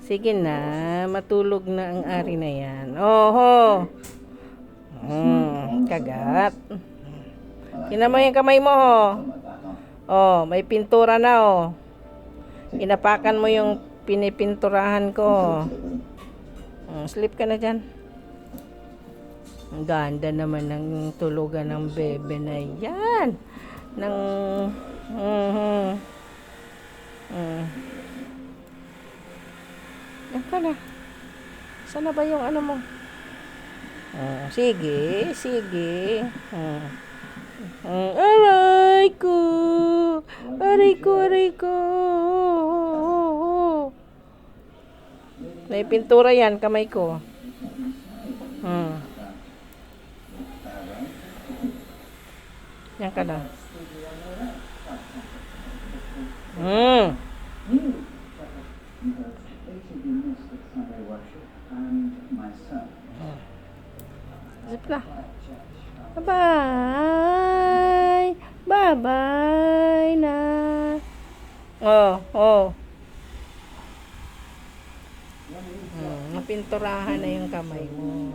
Sige na, matulog na ang ari na yan. Oho. Kagat. Tingnan mo yung kamay mo, oh. Oh, may pintura na, oh. Inapakan mo yung pinipinturahan ko. Sleep ka na dyan. Ang ganda naman ng tulugan ng bebe na yan. Ng... Yan ka na. Sana ba yung ano mo? Sige, sige. Aray ko! Aray ko, aray ko! May pintura yan, kamay ko. Yan ka na. Zip na. Bye-bye! Bye-bye na! Oh. Napinturahan na yung kamay mo.